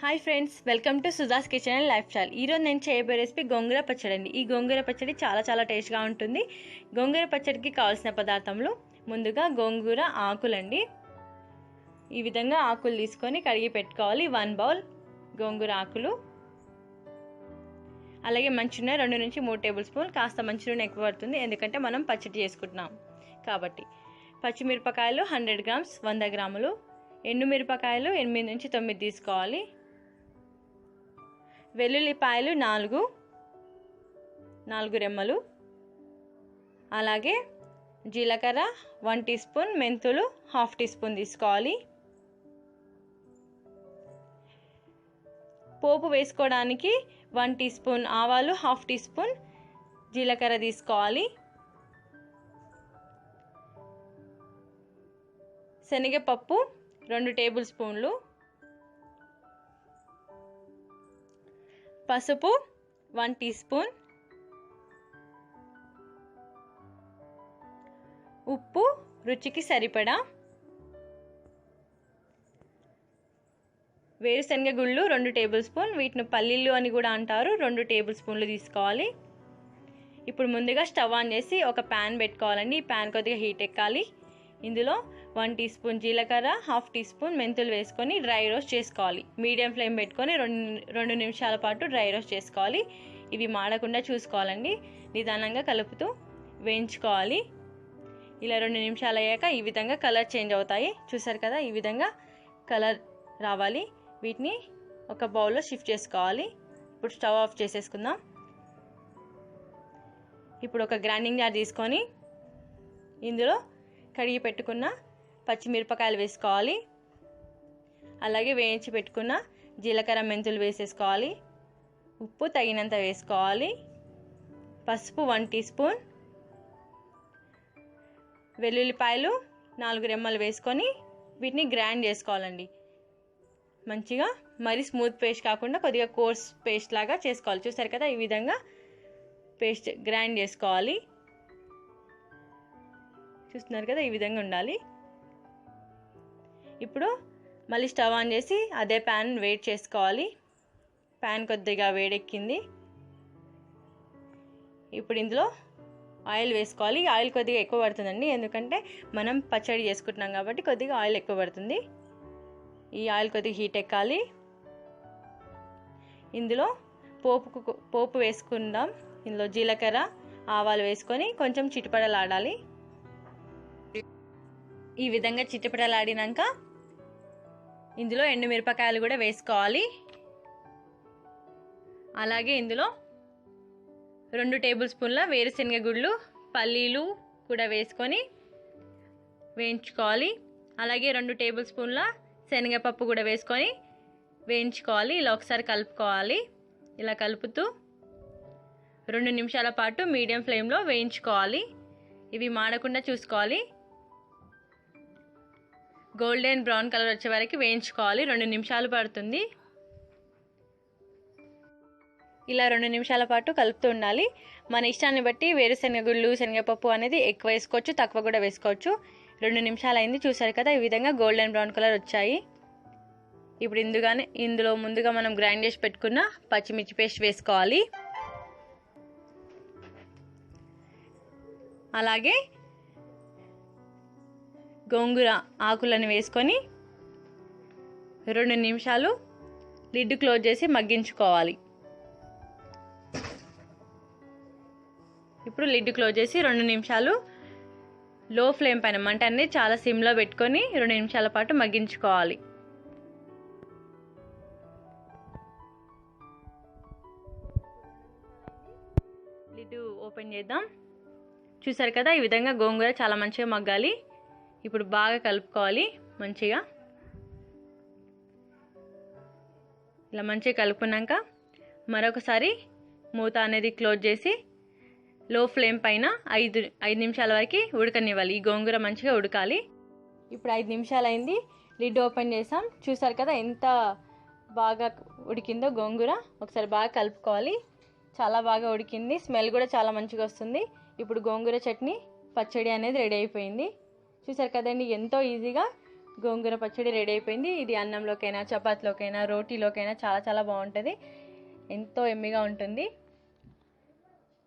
Hi friends, welcome to Suja's kitchen and lifestyle. ఈరోజు నేను చేయబోయే రెసిపీ గోంగూర పచ్చడి అండి. ఈ గోంగూర పచ్చడి చాలా టేస్ట్గా ఉంటుంది. గోంగూర పచ్చడికి కావాల్సిన పదార్థంలో ముందుగా గోంగూర ఆకులండి. ఈ విధంగా ఆకులు తీసుకొని కడిగి పెట్టుకోవాలి. 1 బౌల్ గోంగూర ఆకులు, అలాగే మంచినూనె 2 నుంచి 3 టేబుల్ స్పూన్. కాస్త మంచినూనె ఎక్కువ పడుతుంది, ఎందుకంటే మనం పచ్చడి చేసుకుంటున్నాం కాబట్టి. పచ్చిమిరపకాయలు 100 గ్రామ్స్ 100 గ్రాములు. ఎండుమిరపకాయలు 8 నుంచి 9 తీసుకోవాలి. వెల్లుల్లిపాయలు 4 రెమ్మలు, అలాగే జీలకర్ర 1 టీ స్పూన్, మెంతులు 1/2 టీ స్పూన్ తీసుకోవాలి. పోపు వేసుకోవడానికి 1 టీ స్పూన్ ఆవాలు, 1/2 టీ స్పూన్ జీలకర్ర తీసుకోవాలి. శనగపప్పు 2 టేబుల్ స్పూన్లు, పసుపు 1 టీ స్పూన్, ఉప్పు రుచికి సరిపడా, వేరుశనగ గుళ్ళు 2 టేబుల్ స్పూన్, వీటిని పల్లీలు అని కూడా అంటారు, 2 టేబుల్ స్పూన్లు తీసుకోవాలి. ఇప్పుడు ముందుగా స్టవ్ ఆన్ చేసి ఒక ప్యాన్ పెట్టుకోవాలండి. ఈ ప్యాన్ కొద్దిగా హీట్ ఎక్కాలి. ఇందులో 1 టీ స్పూన్ జీలకర్ర, 1/2 టీ స్పూన్ మెంతులు వేసుకొని డ్రై రోస్ట్ చేసుకోవాలి. మీడియం ఫ్లేమ్ పెట్టుకొని 2 నిమిషాల పాటు డ్రై రోస్ట్ చేసుకోవాలి. ఇవి మాడకుండా చూసుకోవాలండి. నిదానంగా కలుపుతూ వేయించుకోవాలి. ఇలా 2 నిమిషాలు అయ్యాక ఈ విధంగా కలర్ చేంజ్ అవుతాయి. చూసారు కదా, ఈ విధంగా కలర్ రావాలి. వీటిని ఒక బౌల్లో షిఫ్ట్ చేసుకోవాలి. ఇప్పుడు స్టవ్ ఆఫ్ చేసేసుకుందాం. ఇప్పుడు ఒక గ్రైండింగ్ జార్ తీసుకొని ఇందులో కడిగి పెట్టుకున్న పచ్చిమిరపకాయలు వేసుకోవాలి. అలాగే వేయించి పెట్టుకున్న జీలకర్ర మెంతులు వేసేసుకోవాలి. ఉప్పు తగినంత వేసుకోవాలి. పసుపు 1 టీ స్పూన్, వెల్లుల్లిపాయలు 4 రెమ్మలు వేసుకొని వీటిని గ్రైండ్ చేసుకోవాలండి. మంచిగా మరి స్మూత్ పేస్ట్ కాకుండా కొద్దిగా కోర్స్ పేస్ట్ లాగా చేసుకోవాలి. చూసారు కదా, ఈ విధంగా పేస్ట్ గ్రైండ్ చేసుకోవాలి. చూస్తున్నారు కదా, ఈ విధంగా ఉండాలి. ఇప్పుడు మళ్ళీ స్టవ్ ఆన్ చేసి అదే ప్యాన్ వేడి చేసుకోవాలి. ప్యాన్ కొద్దిగా వేడెక్కింది. ఇప్పుడు ఇందులో ఆయిల్ వేసుకోవాలి. ఆయిల్ కొద్దిగా ఎక్కువ పడుతుందండి, ఎందుకంటే మనం పచ్చడి చేసుకుంటున్నాం కాబట్టి కొద్దిగా ఆయిల్ ఎక్కువ పడుతుంది. ఈ ఆయిల్ కొద్దిగా హీట్ ఎక్కాలి. ఇందులో పోపు వేసుకుందాం. ఇందులో జీలకర్ర, ఆవాలు వేసుకొని కొంచెం చిటపటలాడాలి. ఈ విధంగా చిటపటలాడినాక ఇందులో ఎండుమిరపకాయలు కూడా వేసుకోవాలి. అలాగే ఇందులో 2 టేబుల్ స్పూన్ల వేరుశనగ గుళ్ళు, పల్లీలు కూడా వేసుకొని వేయించుకోవాలి. అలాగే 2 టేబుల్ స్పూన్ల శనగపప్పు కూడా వేసుకొని వేయించుకోవాలి. ఇలా ఒకసారి కలుపుకోవాలి. ఇలా కలుపుతూ 2 నిమిషాల పాటు మీడియం ఫ్లేమ్లో వేయించుకోవాలి. ఇవి మాడకుండా చూసుకోవాలి. గోల్డెన్ బ్రౌన్ కలర్ వచ్చే వరకు వేయించుకోవాలి. 2 నిమిషాలు పడుతుంది. ఇలా 2 నిమిషాల పాటు కలుపుతూ ఉండాలి. మన ఇష్టాన్ని బట్టి వేరుశనగ గుళ్ళు, శనగపప్పు అనేది ఎక్కువ వేసుకోవచ్చు, తక్కువ కూడా వేసుకోవచ్చు. 2 నిమిషాలు అయింది. చూసారు కదా, ఈ విధంగా గోల్డెన్ బ్రౌన్ కలర్ వచ్చాయి. ఇప్పుడు ఇందులో ముందుగా మనం గ్రైండ్ చేసి పెట్టుకున్న పచ్చిమిర్చి పేస్ట్ వేసుకోవాలి. అలాగే గోంగూర ఆకులను వేసుకొని 2 నిమిషాలు లిడ్ క్లోజ్ చేసి మగ్గించుకోవాలి. ఇప్పుడు లిడ్ క్లోజ్ చేసి 2 నిమిషాలు లో ఫ్లేమ్ పైన, మంట అనేది చాలా సిమ్లో పెట్టుకొని 2 నిమిషాల పాటు మగ్గించుకోవాలి. లిడ్ ఓపెన్ చేద్దాం. చూసారు కదా, ఈ విధంగా గోంగూర చాలా మంచిగా మగ్గాలి. ఇప్పుడు బాగా కలుపుకోవాలి. మంచిగా ఇలా మంచిగా కలుపుకున్నాక మరొకసారి మూత అనేది క్లోజ్ చేసి లో ఫ్లేమ్ పైన 5 నిమిషాల వరకు ఉడకనివ్వాలి. ఈ గోంగూర మంచిగా ఉడకాలి. ఇప్పుడు 5 నిమిషాలు అయింది. లిడ్ ఓపెన్ చేసాం. చూసారు కదా ఎంత బాగా ఉడికిందో గోంగూర. ఒకసారి బాగా కలుపుకోవాలి. చాలా బాగా ఉడికింది. స్మెల్ కూడా చాలా మంచిగా వస్తుంది. ఇప్పుడు గోంగూర చట్నీ పచ్చడి అనేది రెడీ అయిపోయింది. చూసారు కదండి, ఎంతో ఈజీగా గోంగూర పచ్చడి రెడీ అయిపోయింది. ఇది అన్నంలోకైనా, చపాతీలోకైనా, రోటీలోకైనా చాలా చాలా బాగుంటుంది. ఎంతో ఎమ్మిగా ఉంటుంది.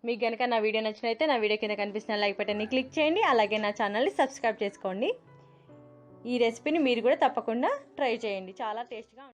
మీకు కనుక నా వీడియో నచ్చినైతే నా వీడియో కింద కనిపిస్తున్న లైక్ బటన్ని క్లిక్ చేయండి. అలాగే నా ఛానల్ని సబ్స్క్రైబ్ చేసుకోండి. ఈ రెసిపీని మీరు కూడా తప్పకుండా ట్రై చేయండి. చాలా టేస్ట్గా ఉంటుంది.